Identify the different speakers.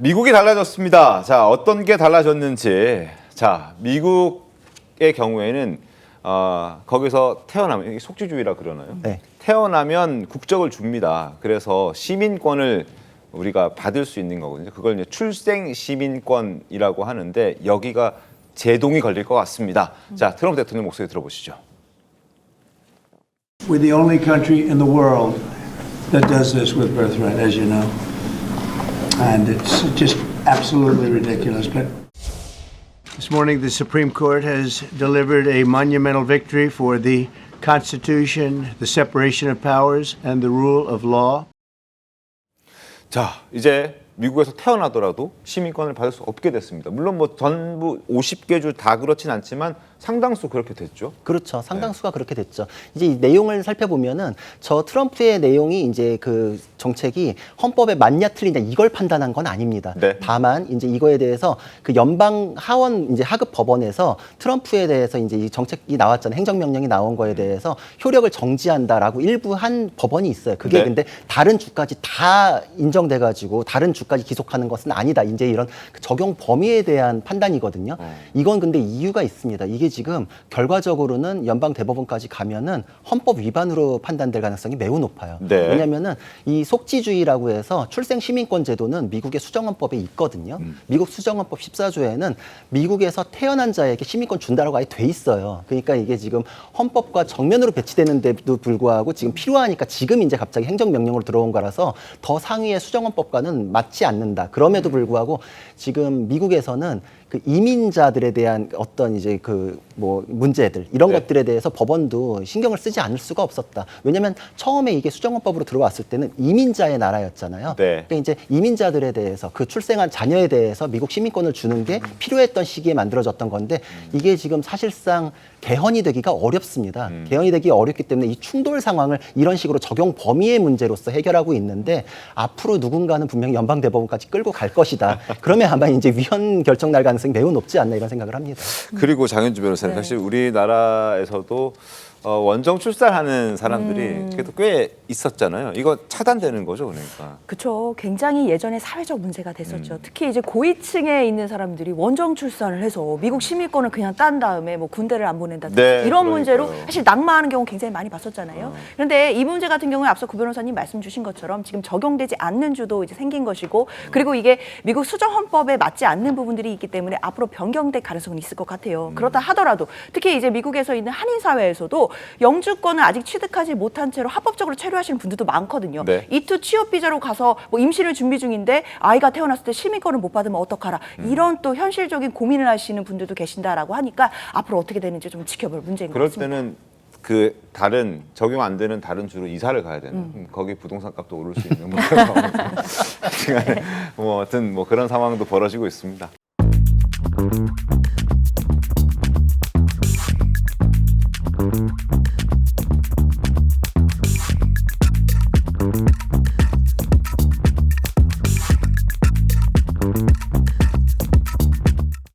Speaker 1: 미국이 달라졌습니다. 자, 어떤 게 달라졌는지. 자, 미국의 경우에는 거기서 태어나면 이게 속지주의라 그러나요?
Speaker 2: 네.
Speaker 1: 태어나면 국적을 줍니다. 그래서 시민권을 우리가 받을 수 있는 거거든요. 그걸 이제 출생 시민권이라고 하는데 여기가 제동이 걸릴 것 같습니다. 자, 트럼프 대통령 목소리 들어보시죠.
Speaker 3: We're the only country in the world that does this with birthright, as you know. And it's just absolutely ridiculous. But this morning, the Supreme Court has delivered a monumental victory for the Constitution, the separation of powers, and the rule of law.
Speaker 1: 자, 이제 미국에서 태어나더라도 시민권을 받을 수 없게 됐습니다. 물론 뭐 전부 50개 주 다 그렇진 않지만 상당수 그렇게 됐죠.
Speaker 2: 그렇죠. 상당수가 그렇게 됐죠. 이제 이 내용을 살펴보면은 저 트럼프의 내용이 이제 그 정책이 헌법에 맞냐 틀리냐 이걸 판단한 건 아닙니다.
Speaker 1: 네.
Speaker 2: 다만 이제 이거에 대해서 그 연방 하원 이제 하급 법원에서 트럼프에 대해서 이제 이 정책이 나왔잖아요. 행정명령이 나온 거에 대해서 효력을 정지한다라고 일부 한 법원이 있어요. 그게
Speaker 1: 네.
Speaker 2: 근데 다른 주까지 다 인정돼가지고 다른 주까지 기속하는 것은 아니다. 이제 이런 적용 범위에 대한 판단이거든요. 이건 근데 이유가 있습니다. 이게 지금 결과적으로는 연방 대법원까지 가면은 헌법 위반으로 판단될 가능성이 매우 높아요.
Speaker 1: 네.
Speaker 2: 왜냐하면은 이 속지주의라고 해서 출생 시민권 제도는 미국의 수정헌법에 있거든요. 미국 수정헌법 14조에는 미국에서 태어난 자에게 시민권 준다라고 아예 돼 있어요. 그러니까 이게 지금 헌법과 정면으로 배치되는데도 불구하고 지금 필요하니까 지금 이제 갑자기 행정명령으로 들어온 거라서 더 상위의 수정헌법과는 맞지 않는다. 그럼에도 불구하고 지금 미국에서는 그 이민자들에 대한 어떤 이제 그 뭐 문제들 이런
Speaker 1: 네.
Speaker 2: 것들에 대해서 법원도 신경을 쓰지 않을 수가 없었다. 왜냐하면 처음에 이게 수정헌법으로 들어왔을 때는 이민자의 나라였잖아요.
Speaker 1: 네.
Speaker 2: 그러니까 이제 이민자들에 대해서 그 출생한 자녀에 대해서 미국 시민권을 주는 게 필요했던 시기에 만들어졌던 건데 이게 지금 사실상 개헌이 되기가 어렵습니다. 개헌이 되기 어렵기 때문에 이 충돌 상황을 이런 식으로 적용 범위의 문제로서 해결하고 있는데 앞으로 누군가는 분명히 연방 대법원까지 끌고 갈 것이다. 그러면 아마 이제 위헌 결정 날 가능성이 매우 높지 않나 이런 생각을 합니다.
Speaker 1: 그리고 장현주 변호사님, 사실 우리나라에서도 원정 출산하는 사람들이 그래도 꽤 있었잖아요. 이거 차단되는 거죠, 그러니까.
Speaker 4: 그렇죠. 굉장히 예전에 사회적 문제가 됐었죠. 특히 이제 고위층에 있는 사람들이 원정 출산을 해서 미국 시민권을 그냥 딴 다음에 뭐 군대를 안 보낸다든지
Speaker 1: 네,
Speaker 4: 이런
Speaker 1: 그러니까요.
Speaker 4: 문제로 사실 낙마하는 경우 굉장히 많이 봤었잖아요. 그런데 이 문제 같은 경우에 앞서 구 변호사님 말씀 주신 것처럼 지금 적용되지 않는 주도 이제 생긴 것이고 그리고 이게 미국 수정 헌법에 맞지 않는 부분들이 있기 때문에 앞으로 변경될 가능성은 있을 것 같아요. 그렇다 하더라도 특히 이제 미국에서 있는 한인 사회에서도 영주권을 아직 취득하지 못한 채로 합법적으로 체류하시는 분들도 많거든요.
Speaker 1: 네.
Speaker 4: 이투 취업 비자로 가서 뭐 임신을 준비 중인데 아이가 태어났을 때 시민권을 못 받으면 어떡하라. 이런 또 현실적인 고민을 하시는 분들도 계신다라고 하니까 앞으로 어떻게 되는지 좀 지켜볼 문제인 것
Speaker 1: 그럴
Speaker 4: 같습니다.
Speaker 1: 때는 그 다른 적용 안 되는 다른 주로 이사를 가야 되는 거기 부동산 값도 오를 수 있는 뭐 그런 상황. 뭐 하여튼 뭐 그런 상황도 벌어지고 있습니다.